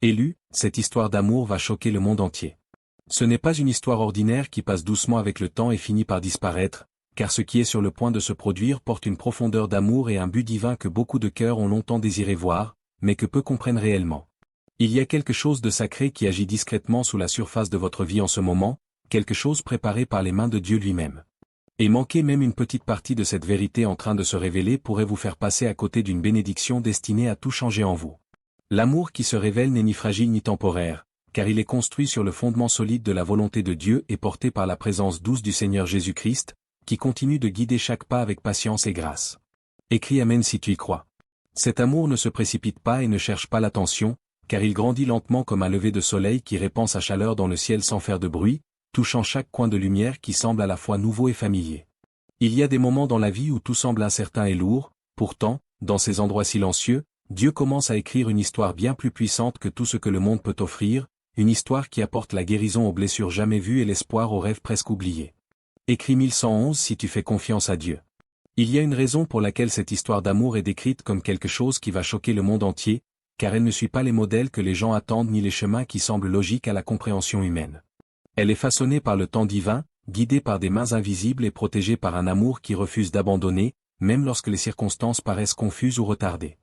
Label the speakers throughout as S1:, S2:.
S1: Élu, cette histoire d'amour va choquer le monde entier. Ce n'est pas une histoire ordinaire qui passe doucement avec le temps et finit par disparaître, car ce qui est sur le point de se produire porte une profondeur d'amour et un but divin que beaucoup de cœurs ont longtemps désiré voir, mais que peu comprennent réellement. Il y a quelque chose de sacré qui agit discrètement sous la surface de votre vie en ce moment, quelque chose préparé par les mains de Dieu lui-même. Et manquer même une petite partie de cette vérité en train de se révéler pourrait vous faire passer à côté d'une bénédiction destinée à tout changer en vous. L'amour qui se révèle n'est ni fragile ni temporaire, car il est construit sur le fondement solide de la volonté de Dieu et porté par la présence douce du Seigneur Jésus-Christ, qui continue de guider chaque pas avec patience et grâce. Écris Amen si tu y crois. Cet amour ne se précipite pas et ne cherche pas l'attention, car il grandit lentement comme un lever de soleil qui répand sa chaleur dans le ciel sans faire de bruit, touchant chaque coin de lumière qui semble à la fois nouveau et familier. Il y a des moments dans la vie où tout semble incertain et lourd, pourtant, dans ces endroits silencieux, Dieu commence à écrire une histoire bien plus puissante que tout ce que le monde peut offrir, une histoire qui apporte la guérison aux blessures jamais vues et l'espoir aux rêves presque oubliés. Écris 1111 si tu fais confiance à Dieu. Il y a une raison pour laquelle cette histoire d'amour est décrite comme quelque chose qui va choquer le monde entier, car elle ne suit pas les modèles que les gens attendent ni les chemins qui semblent logiques à la compréhension humaine. Elle est façonnée par le temps divin, guidée par des mains invisibles et protégée par un amour qui refuse d'abandonner, même lorsque les circonstances paraissent confuses ou retardées.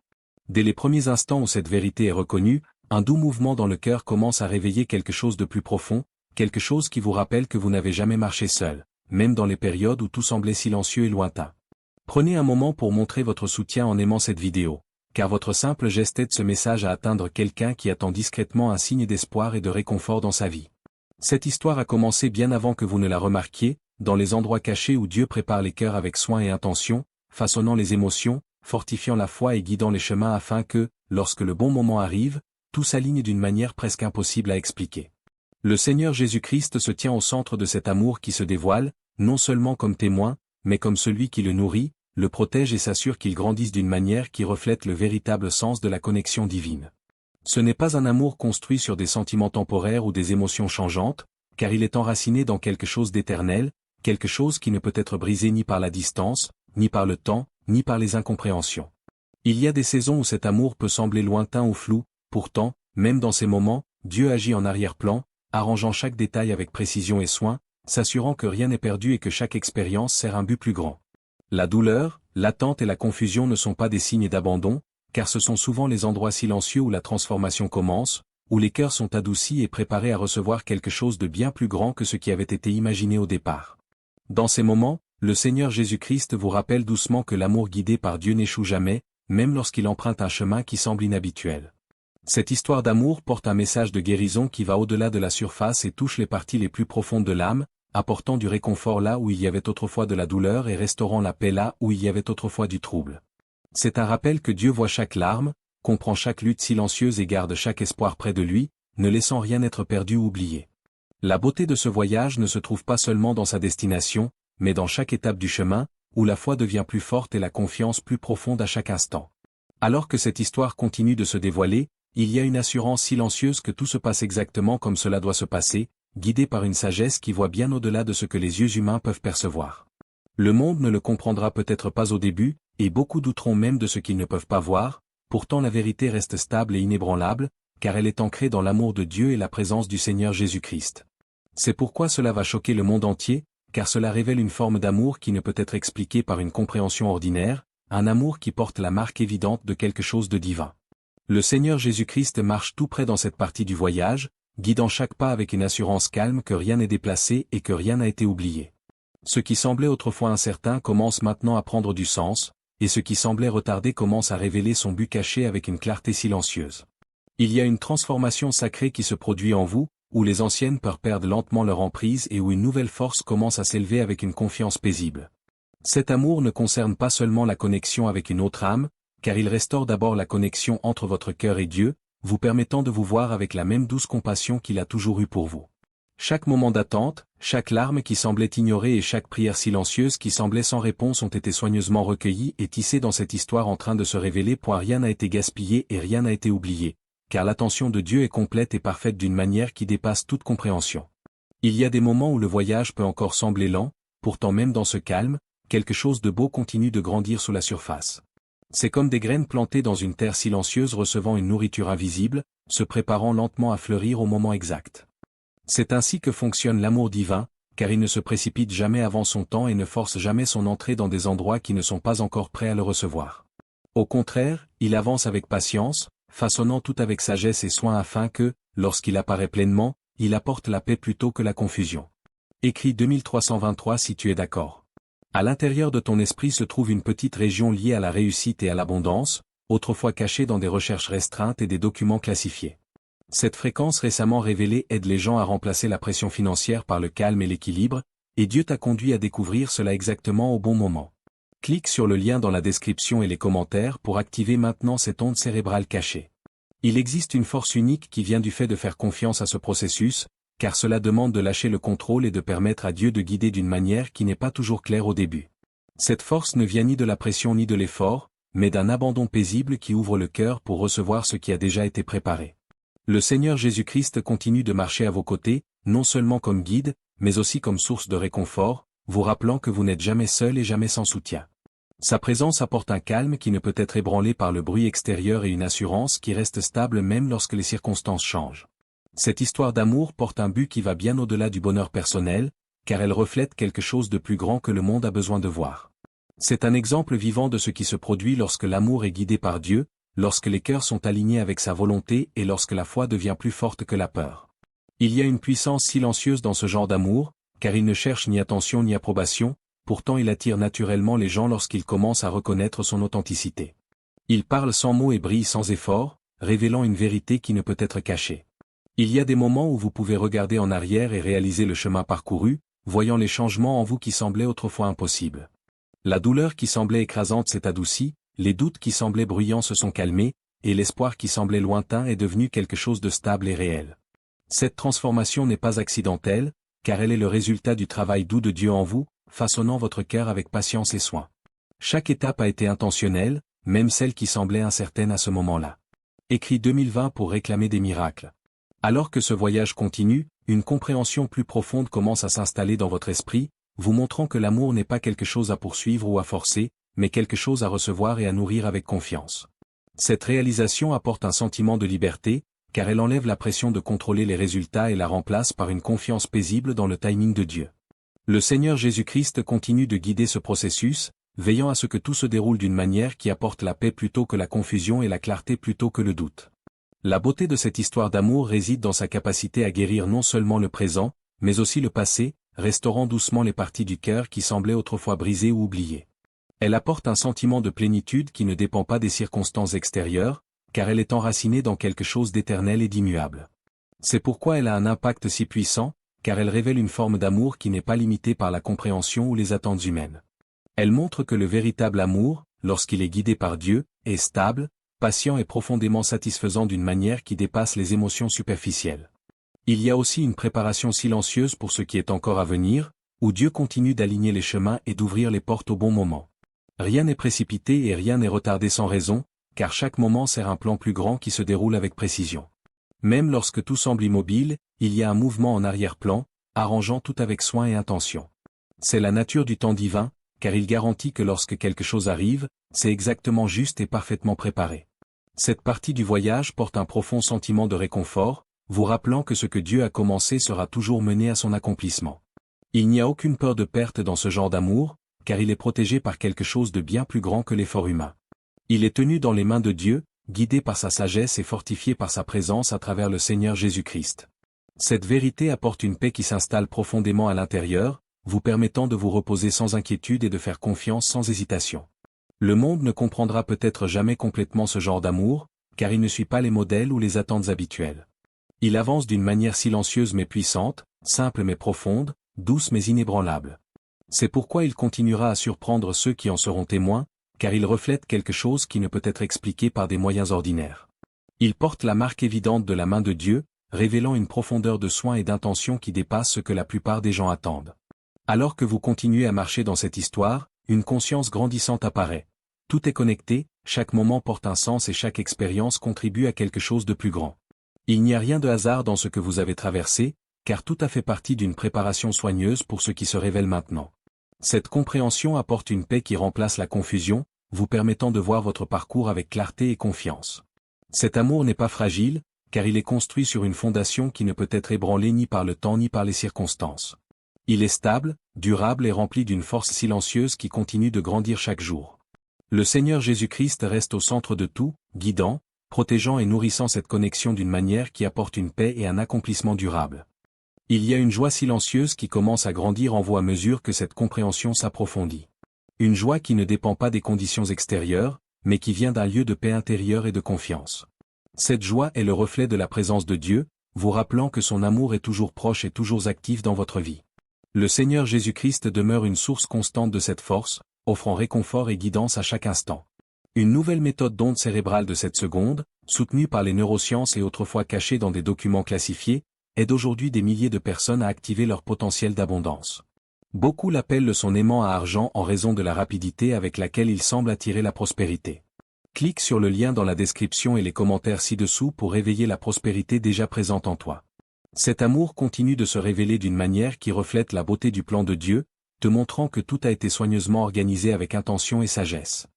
S1: Dès les premiers instants où cette vérité est reconnue, un doux mouvement dans le cœur commence à réveiller quelque chose de plus profond, quelque chose qui vous rappelle que vous n'avez jamais marché seul, même dans les périodes où tout semblait silencieux et lointain. Prenez un moment pour montrer votre soutien en aimant cette vidéo, car votre simple geste aide ce message à atteindre quelqu'un qui attend discrètement un signe d'espoir et de réconfort dans sa vie. Cette histoire a commencé bien avant que vous ne la remarquiez, dans les endroits cachés où Dieu prépare les cœurs avec soin et intention, façonnant les émotions, fortifiant la foi et guidant les chemins afin que, lorsque le bon moment arrive, tout s'aligne d'une manière presque impossible à expliquer. Le Seigneur Jésus-Christ se tient au centre de cet amour qui se dévoile, non seulement comme témoin, mais comme celui qui le nourrit, le protège et s'assure qu'il grandisse d'une manière qui reflète le véritable sens de la connexion divine. Ce n'est pas un amour construit sur des sentiments temporaires ou des émotions changeantes, car il est enraciné dans quelque chose d'éternel, quelque chose qui ne peut être brisé ni par la distance, ni par le temps, ni par les incompréhensions. Il y a des saisons où cet amour peut sembler lointain ou flou, pourtant, même dans ces moments, Dieu agit en arrière-plan, arrangeant chaque détail avec précision et soin, s'assurant que rien n'est perdu et que chaque expérience sert un but plus grand. La douleur, l'attente et la confusion ne sont pas des signes d'abandon, car ce sont souvent les endroits silencieux où la transformation commence, où les cœurs sont adoucis et préparés à recevoir quelque chose de bien plus grand que ce qui avait été imaginé au départ. Dans ces moments, le Seigneur Jésus-Christ vous rappelle doucement que l'amour guidé par Dieu n'échoue jamais, même lorsqu'il emprunte un chemin qui semble inhabituel. Cette histoire d'amour porte un message de guérison qui va au-delà de la surface et touche les parties les plus profondes de l'âme, apportant du réconfort là où il y avait autrefois de la douleur et restaurant la paix là où il y avait autrefois du trouble. C'est un rappel que Dieu voit chaque larme, comprend chaque lutte silencieuse et garde chaque espoir près de lui, ne laissant rien être perdu ou oublié. La beauté de ce voyage ne se trouve pas seulement dans sa destination, mais dans chaque étape du chemin, où la foi devient plus forte et la confiance plus profonde à chaque instant. Alors que cette histoire continue de se dévoiler, il y a une assurance silencieuse que tout se passe exactement comme cela doit se passer, guidé par une sagesse qui voit bien au-delà de ce que les yeux humains peuvent percevoir. Le monde ne le comprendra peut-être pas au début, et beaucoup douteront même de ce qu'ils ne peuvent pas voir, pourtant la vérité reste stable et inébranlable, car elle est ancrée dans l'amour de Dieu et la présence du Seigneur Jésus-Christ. C'est pourquoi cela va choquer le monde entier, car cela révèle une forme d'amour qui ne peut être expliquée par une compréhension ordinaire, un amour qui porte la marque évidente de quelque chose de divin. Le Seigneur Jésus-Christ marche tout près dans cette partie du voyage, guidant chaque pas avec une assurance calme que rien n'est déplacé et que rien n'a été oublié. Ce qui semblait autrefois incertain commence maintenant à prendre du sens, et ce qui semblait retardé commence à révéler son but caché avec une clarté silencieuse. Il y a une transformation sacrée qui se produit en vous, où les anciennes peurs perdent lentement leur emprise et où une nouvelle force commence à s'élever avec une confiance paisible. Cet amour ne concerne pas seulement la connexion avec une autre âme, car il restaure d'abord la connexion entre votre cœur et Dieu, vous permettant de vous voir avec la même douce compassion qu'il a toujours eue pour vous. Chaque moment d'attente, chaque larme qui semblait ignorée et chaque prière silencieuse qui semblait sans réponse ont été soigneusement recueillies et tissées dans cette histoire en train de se révéler. Rien n'a été gaspillé et rien n'a été oublié, car l'attention de Dieu est complète et parfaite d'une manière qui dépasse toute compréhension. Il y a des moments où le voyage peut encore sembler lent, pourtant même dans ce calme, quelque chose de beau continue de grandir sous la surface. C'est comme des graines plantées dans une terre silencieuse recevant une nourriture invisible, se préparant lentement à fleurir au moment exact. C'est ainsi que fonctionne l'amour divin, car il ne se précipite jamais avant son temps et ne force jamais son entrée dans des endroits qui ne sont pas encore prêts à le recevoir. Au contraire, il avance avec patience, façonnant tout avec sagesse et soin afin que, lorsqu'il apparaît pleinement, il apporte la paix plutôt que la confusion. Écrit 2323 si tu es d'accord. À l'intérieur de ton esprit se trouve une petite région liée à la réussite et à l'abondance, autrefois cachée dans des recherches restreintes et des documents classifiés. Cette fréquence récemment révélée aide les gens à remplacer la pression financière par le calme et l'équilibre, et Dieu t'a conduit à découvrir cela exactement au bon moment. Clique sur le lien dans la description et les commentaires pour activer maintenant cette onde cérébrale cachée. Il existe une force unique qui vient du fait de faire confiance à ce processus, car cela demande de lâcher le contrôle et de permettre à Dieu de guider d'une manière qui n'est pas toujours claire au début. Cette force ne vient ni de la pression ni de l'effort, mais d'un abandon paisible qui ouvre le cœur pour recevoir ce qui a déjà été préparé. Le Seigneur Jésus-Christ continue de marcher à vos côtés, non seulement comme guide, mais aussi comme source de réconfort, vous rappelant que vous n'êtes jamais seul et jamais sans soutien. Sa présence apporte un calme qui ne peut être ébranlé par le bruit extérieur et une assurance qui reste stable même lorsque les circonstances changent. Cette histoire d'amour porte un but qui va bien au-delà du bonheur personnel, car elle reflète quelque chose de plus grand que le monde a besoin de voir. C'est un exemple vivant de ce qui se produit lorsque l'amour est guidé par Dieu, lorsque les cœurs sont alignés avec sa volonté et lorsque la foi devient plus forte que la peur. Il y a une puissance silencieuse dans ce genre d'amour, car il ne cherche ni attention ni approbation, pourtant il attire naturellement les gens lorsqu'il commence à reconnaître son authenticité. Il parle sans mots et brille sans effort, révélant une vérité qui ne peut être cachée. Il y a des moments où vous pouvez regarder en arrière et réaliser le chemin parcouru, voyant les changements en vous qui semblaient autrefois impossibles. La douleur qui semblait écrasante s'est adoucie, les doutes qui semblaient bruyants se sont calmés, et l'espoir qui semblait lointain est devenu quelque chose de stable et réel. Cette transformation n'est pas accidentelle, car elle est le résultat du travail doux de Dieu en vous, façonnant votre cœur avec patience et soin. Chaque étape a été intentionnelle, même celle qui semblait incertaine à ce moment-là. Écrit 2020 pour réclamer des miracles. Alors que ce voyage continue, une compréhension plus profonde commence à s'installer dans votre esprit, vous montrant que l'amour n'est pas quelque chose à poursuivre ou à forcer, mais quelque chose à recevoir et à nourrir avec confiance. Cette réalisation apporte un sentiment de liberté, car elle enlève la pression de contrôler les résultats et la remplace par une confiance paisible dans le timing de Dieu. Le Seigneur Jésus-Christ continue de guider ce processus, veillant à ce que tout se déroule d'une manière qui apporte la paix plutôt que la confusion et la clarté plutôt que le doute. La beauté de cette histoire d'amour réside dans sa capacité à guérir non seulement le présent, mais aussi le passé, restaurant doucement les parties du cœur qui semblaient autrefois brisées ou oubliées. Elle apporte un sentiment de plénitude qui ne dépend pas des circonstances extérieures, car elle est enracinée dans quelque chose d'éternel et d'immuable. C'est pourquoi elle a un impact si puissant, car elle révèle une forme d'amour qui n'est pas limitée par la compréhension ou les attentes humaines. Elle montre que le véritable amour, lorsqu'il est guidé par Dieu, est stable, patient et profondément satisfaisant d'une manière qui dépasse les émotions superficielles. Il y a aussi une préparation silencieuse pour ce qui est encore à venir, où Dieu continue d'aligner les chemins et d'ouvrir les portes au bon moment. Rien n'est précipité et rien n'est retardé sans raison, car chaque moment sert un plan plus grand qui se déroule avec précision. Même lorsque tout semble immobile, il y a un mouvement en arrière-plan, arrangeant tout avec soin et intention. C'est la nature du temps divin, car il garantit que lorsque quelque chose arrive, c'est exactement juste et parfaitement préparé. Cette partie du voyage porte un profond sentiment de réconfort, vous rappelant que ce que Dieu a commencé sera toujours mené à son accomplissement. Il n'y a aucune peur de perte dans ce genre d'amour, car il est protégé par quelque chose de bien plus grand que l'effort humain. Il est tenu dans les mains de Dieu, guidé par sa sagesse et fortifié par sa présence à travers le Seigneur Jésus-Christ. Cette vérité apporte une paix qui s'installe profondément à l'intérieur, vous permettant de vous reposer sans inquiétude et de faire confiance sans hésitation. Le monde ne comprendra peut-être jamais complètement ce genre d'amour, car il ne suit pas les modèles ou les attentes habituelles. Il avance d'une manière silencieuse mais puissante, simple mais profonde, douce mais inébranlable. C'est pourquoi il continuera à surprendre ceux qui en seront témoins, car il reflète quelque chose qui ne peut être expliqué par des moyens ordinaires. Il porte la marque évidente de la main de Dieu, révélant une profondeur de soin et d'intention qui dépasse ce que la plupart des gens attendent. Alors que vous continuez à marcher dans cette histoire, une conscience grandissante apparaît. Tout est connecté, chaque moment porte un sens et chaque expérience contribue à quelque chose de plus grand. Il n'y a rien de hasard dans ce que vous avez traversé, car tout a fait partie d'une préparation soigneuse pour ce qui se révèle maintenant. Cette compréhension apporte une paix qui remplace la confusion, vous permettant de voir votre parcours avec clarté et confiance. Cet amour n'est pas fragile, car il est construit sur une fondation qui ne peut être ébranlée ni par le temps ni par les circonstances. Il est stable, durable et rempli d'une force silencieuse qui continue de grandir chaque jour. Le Seigneur Jésus-Christ reste au centre de tout, guidant, protégeant et nourrissant cette connexion d'une manière qui apporte une paix et un accomplissement durable. Il y a une joie silencieuse qui commence à grandir en vous à mesure que cette compréhension s'approfondit. Une joie qui ne dépend pas des conditions extérieures, mais qui vient d'un lieu de paix intérieure et de confiance. Cette joie est le reflet de la présence de Dieu, vous rappelant que son amour est toujours proche et toujours actif dans votre vie. Le Seigneur Jésus-Christ demeure une source constante de cette force, offrant réconfort et guidance à chaque instant. Une nouvelle méthode d'onde cérébrale de 7 secondes, soutenue par les neurosciences et autrefois cachée dans des documents classifiés, aide aujourd'hui des milliers de personnes à activer leur potentiel d'abondance. Beaucoup l'appellent son aimant à argent en raison de la rapidité avec laquelle il semble attirer la prospérité. Clique sur le lien dans la description et les commentaires ci-dessous pour réveiller la prospérité déjà présente en toi. Cet amour continue de se révéler d'une manière qui reflète la beauté du plan de Dieu, te montrant que tout a été soigneusement organisé avec intention et sagesse.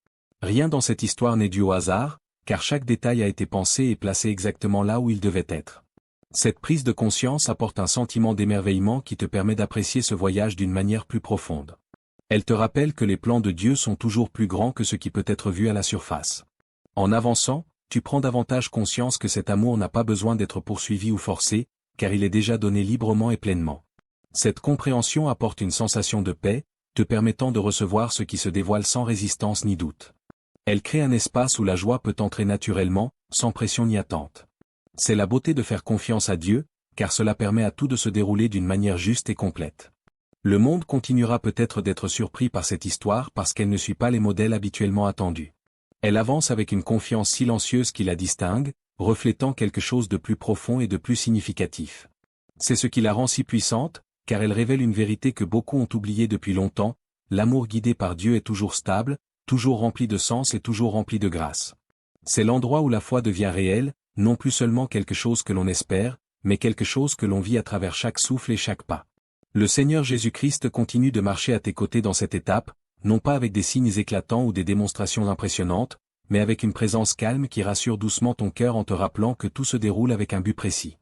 S1: Rien dans cette histoire n'est dû au hasard, car chaque détail a été pensé et placé exactement là où il devait être. Cette prise de conscience apporte un sentiment d'émerveillement qui te permet d'apprécier ce voyage d'une manière plus profonde. Elle te rappelle que les plans de Dieu sont toujours plus grands que ce qui peut être vu à la surface. En avançant, tu prends davantage conscience que cet amour n'a pas besoin d'être poursuivi ou forcé, car il est déjà donné librement et pleinement. Cette compréhension apporte une sensation de paix, te permettant de recevoir ce qui se dévoile sans résistance ni doute. Elle crée un espace où la joie peut entrer naturellement, sans pression ni attente. C'est la beauté de faire confiance à Dieu, car cela permet à tout de se dérouler d'une manière juste et complète. Le monde continuera peut-être d'être surpris par cette histoire parce qu'elle ne suit pas les modèles habituellement attendus. Elle avance avec une confiance silencieuse qui la distingue, reflétant quelque chose de plus profond et de plus significatif. C'est ce qui la rend si puissante, car elle révèle une vérité que beaucoup ont oubliée depuis longtemps, l'amour guidé par Dieu est toujours stable, toujours rempli de sens et toujours rempli de grâce. C'est l'endroit où la foi devient réelle, non plus seulement quelque chose que l'on espère, mais quelque chose que l'on vit à travers chaque souffle et chaque pas. Le Seigneur Jésus-Christ continue de marcher à tes côtés dans cette étape, non pas avec des signes éclatants ou des démonstrations impressionnantes, mais avec une présence calme qui rassure doucement ton cœur en te rappelant que tout se déroule avec un but précis.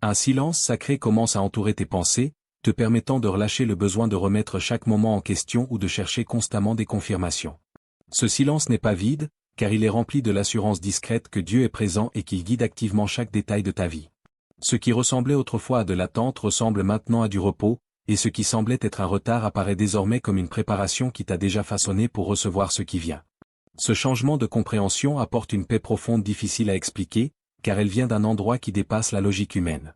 S1: Un silence sacré commence à entourer tes pensées, te permettant de relâcher le besoin de remettre chaque moment en question ou de chercher constamment des confirmations. Ce silence n'est pas vide, car il est rempli de l'assurance discrète que Dieu est présent et qu'il guide activement chaque détail de ta vie. Ce qui ressemblait autrefois à de l'attente ressemble maintenant à du repos, et ce qui semblait être un retard apparaît désormais comme une préparation qui t'a déjà façonné pour recevoir ce qui vient. Ce changement de compréhension apporte une paix profonde difficile à expliquer, car elle vient d'un endroit qui dépasse la logique humaine.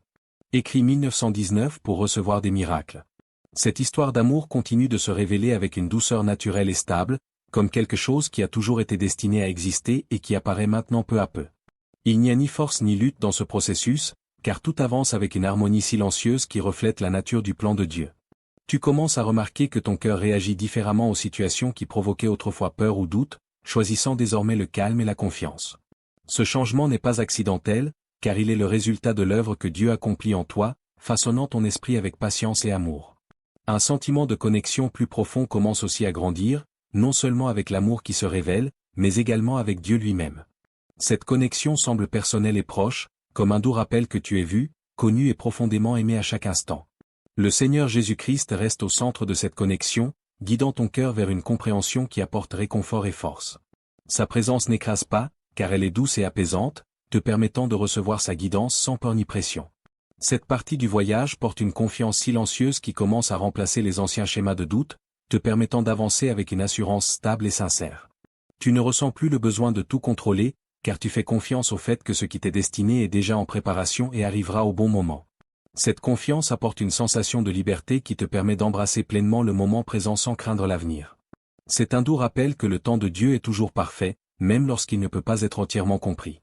S1: Écrit 1919 pour recevoir des miracles. Cette histoire d'amour continue de se révéler avec une douceur naturelle et stable, comme quelque chose qui a toujours été destiné à exister et qui apparaît maintenant peu à peu. Il n'y a ni force ni lutte dans ce processus, car tout avance avec une harmonie silencieuse qui reflète la nature du plan de Dieu. Tu commences à remarquer que ton cœur réagit différemment aux situations qui provoquaient autrefois peur ou doute, choisissant désormais le calme et la confiance. Ce changement n'est pas accidentel, car il est le résultat de l'œuvre que Dieu accomplit en toi, façonnant ton esprit avec patience et amour. Un sentiment de connexion plus profond commence aussi à grandir, non seulement avec l'amour qui se révèle, mais également avec Dieu lui-même. Cette connexion semble personnelle et proche, comme un doux rappel que tu es vu, connu et profondément aimé à chaque instant. Le Seigneur Jésus-Christ reste au centre de cette connexion, guidant ton cœur vers une compréhension qui apporte réconfort et force. Sa présence n'écrase pas, car elle est douce et apaisante, te permettant de recevoir sa guidance sans peur ni pression. Cette partie du voyage porte une confiance silencieuse qui commence à remplacer les anciens schémas de doute, te permettant d'avancer avec une assurance stable et sincère. Tu ne ressens plus le besoin de tout contrôler, car tu fais confiance au fait que ce qui t'est destiné est déjà en préparation et arrivera au bon moment. Cette confiance apporte une sensation de liberté qui te permet d'embrasser pleinement le moment présent sans craindre l'avenir. C'est un doux rappel que le temps de Dieu est toujours parfait, même lorsqu'il ne peut pas être entièrement compris.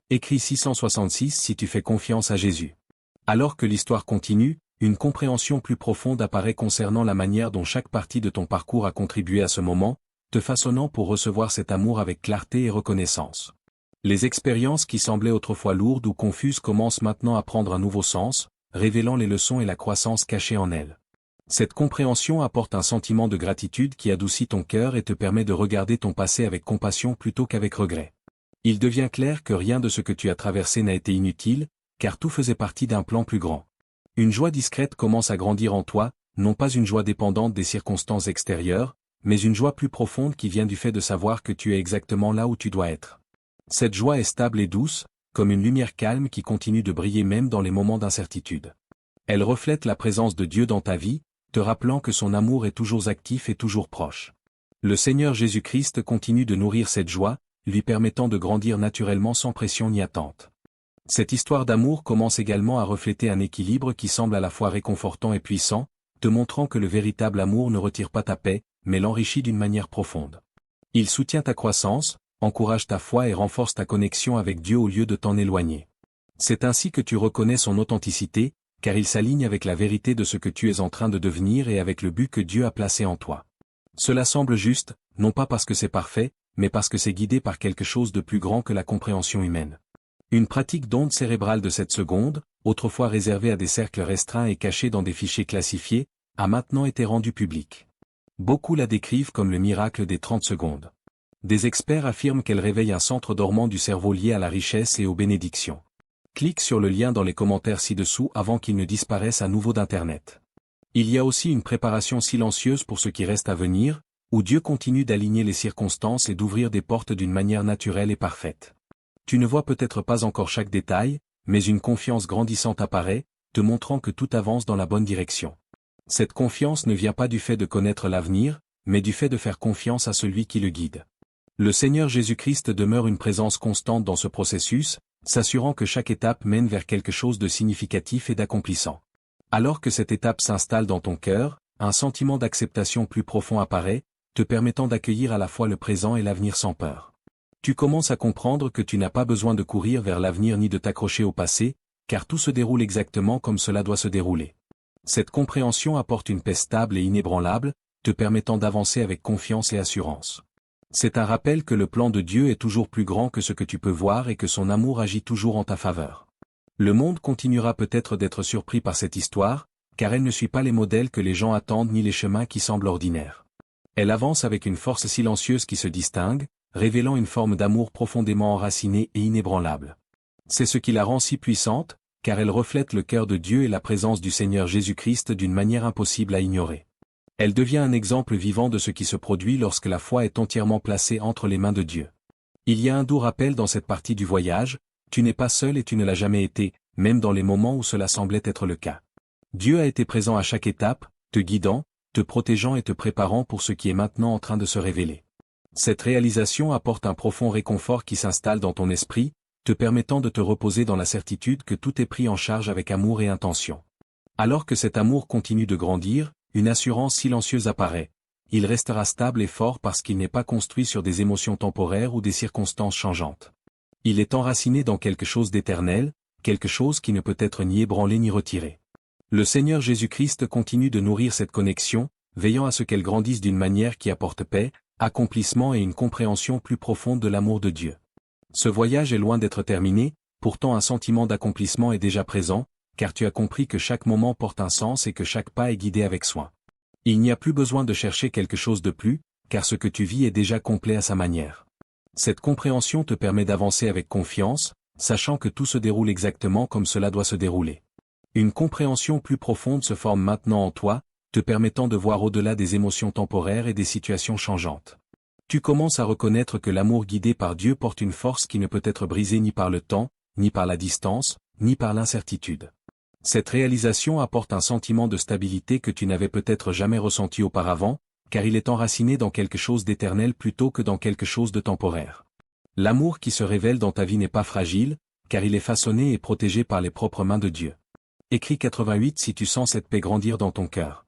S1: Écrit 666 si tu fais confiance à Jésus. Alors que l'histoire continue, une compréhension plus profonde apparaît concernant la manière dont chaque partie de ton parcours a contribué à ce moment, te façonnant pour recevoir cet amour avec clarté et reconnaissance. Les expériences qui semblaient autrefois lourdes ou confuses commencent maintenant à prendre un nouveau sens, révélant les leçons et la croissance cachée en elles. Cette compréhension apporte un sentiment de gratitude qui adoucit ton cœur et te permet de regarder ton passé avec compassion plutôt qu'avec regret. Il devient clair que rien de ce que tu as traversé n'a été inutile, car tout faisait partie d'un plan plus grand. Une joie discrète commence à grandir en toi, non pas une joie dépendante des circonstances extérieures, mais une joie plus profonde qui vient du fait de savoir que tu es exactement là où tu dois être. Cette joie est stable et douce, comme une lumière calme qui continue de briller même dans les moments d'incertitude. Elle reflète la présence de Dieu dans ta vie, te rappelant que son amour est toujours actif et toujours proche. Le Seigneur Jésus-Christ continue de nourrir cette joie, lui permettant de grandir naturellement sans pression ni attente. Cette histoire d'amour commence également à refléter un équilibre qui semble à la fois réconfortant et puissant, te montrant que le véritable amour ne retire pas ta paix, mais l'enrichit d'une manière profonde. Il soutient ta croissance, encourage ta foi et renforce ta connexion avec Dieu au lieu de t'en éloigner. C'est ainsi que tu reconnais son authenticité, car il s'aligne avec la vérité de ce que tu es en train de devenir et avec le but que Dieu a placé en toi. Cela semble juste, non pas parce que c'est parfait, mais parce que c'est guidé par quelque chose de plus grand que la compréhension humaine. Une pratique d'onde cérébrale de 7 secondes, autrefois réservée à des cercles restreints et cachée dans des fichiers classifiés, a maintenant été rendue publique. Beaucoup la décrivent comme le miracle des 30 secondes. Des experts affirment qu'elle réveille un centre dormant du cerveau lié à la richesse et aux bénédictions. Clique sur le lien dans les commentaires ci-dessous avant qu'il ne disparaisse à nouveau d'Internet. Il y a aussi une préparation silencieuse pour ce qui reste à venir, où Dieu continue d'aligner les circonstances et d'ouvrir des portes d'une manière naturelle et parfaite. Tu ne vois peut-être pas encore chaque détail, mais une confiance grandissante apparaît, te montrant que tout avance dans la bonne direction. Cette confiance ne vient pas du fait de connaître l'avenir, mais du fait de faire confiance à celui qui le guide. Le Seigneur Jésus-Christ demeure une présence constante dans ce processus, s'assurant que chaque étape mène vers quelque chose de significatif et d'accomplissant. Alors que cette étape s'installe dans ton cœur, un sentiment d'acceptation plus profond apparaît, te permettant d'accueillir à la fois le présent et l'avenir sans peur. Tu commences à comprendre que tu n'as pas besoin de courir vers l'avenir ni de t'accrocher au passé, car tout se déroule exactement comme cela doit se dérouler. Cette compréhension apporte une paix stable et inébranlable, te permettant d'avancer avec confiance et assurance. C'est un rappel que le plan de Dieu est toujours plus grand que ce que tu peux voir et que son amour agit toujours en ta faveur. Le monde continuera peut-être d'être surpris par cette histoire, car elle ne suit pas les modèles que les gens attendent ni les chemins qui semblent ordinaires. Elle avance avec une force silencieuse qui se distingue, révélant une forme d'amour profondément enracinée et inébranlable. C'est ce qui la rend si puissante, car elle reflète le cœur de Dieu et la présence du Seigneur Jésus-Christ d'une manière impossible à ignorer. Elle devient un exemple vivant de ce qui se produit lorsque la foi est entièrement placée entre les mains de Dieu. Il y a un doux rappel dans cette partie du voyage, tu n'es pas seul et tu ne l'as jamais été, même dans les moments où cela semblait être le cas. Dieu a été présent à chaque étape, te guidant, te protégeant et te préparant pour ce qui est maintenant en train de se révéler. Cette réalisation apporte un profond réconfort qui s'installe dans ton esprit, te permettant de te reposer dans la certitude que tout est pris en charge avec amour et intention. Alors que cet amour continue de grandir, une assurance silencieuse apparaît. Il restera stable et fort parce qu'il n'est pas construit sur des émotions temporaires ou des circonstances changeantes. Il est enraciné dans quelque chose d'éternel, quelque chose qui ne peut être ni ébranlé ni retiré. Le Seigneur Jésus-Christ continue de nourrir cette connexion, veillant à ce qu'elle grandisse d'une manière qui apporte paix, accomplissement et une compréhension plus profonde de l'amour de Dieu. Ce voyage est loin d'être terminé, pourtant un sentiment d'accomplissement est déjà présent, car tu as compris que chaque moment porte un sens et que chaque pas est guidé avec soin. Il n'y a plus besoin de chercher quelque chose de plus, car ce que tu vis est déjà complet à sa manière. Cette compréhension te permet d'avancer avec confiance, sachant que tout se déroule exactement comme cela doit se dérouler. Une compréhension plus profonde se forme maintenant en toi, te permettant de voir au-delà des émotions temporaires et des situations changeantes. Tu commences à reconnaître que l'amour guidé par Dieu porte une force qui ne peut être brisée ni par le temps, ni par la distance, ni par l'incertitude. Cette réalisation apporte un sentiment de stabilité que tu n'avais peut-être jamais ressenti auparavant, car il est enraciné dans quelque chose d'éternel plutôt que dans quelque chose de temporaire. L'amour qui se révèle dans ta vie n'est pas fragile, car il est façonné et protégé par les propres mains de Dieu. Écris 88 si tu sens cette paix grandir dans ton cœur.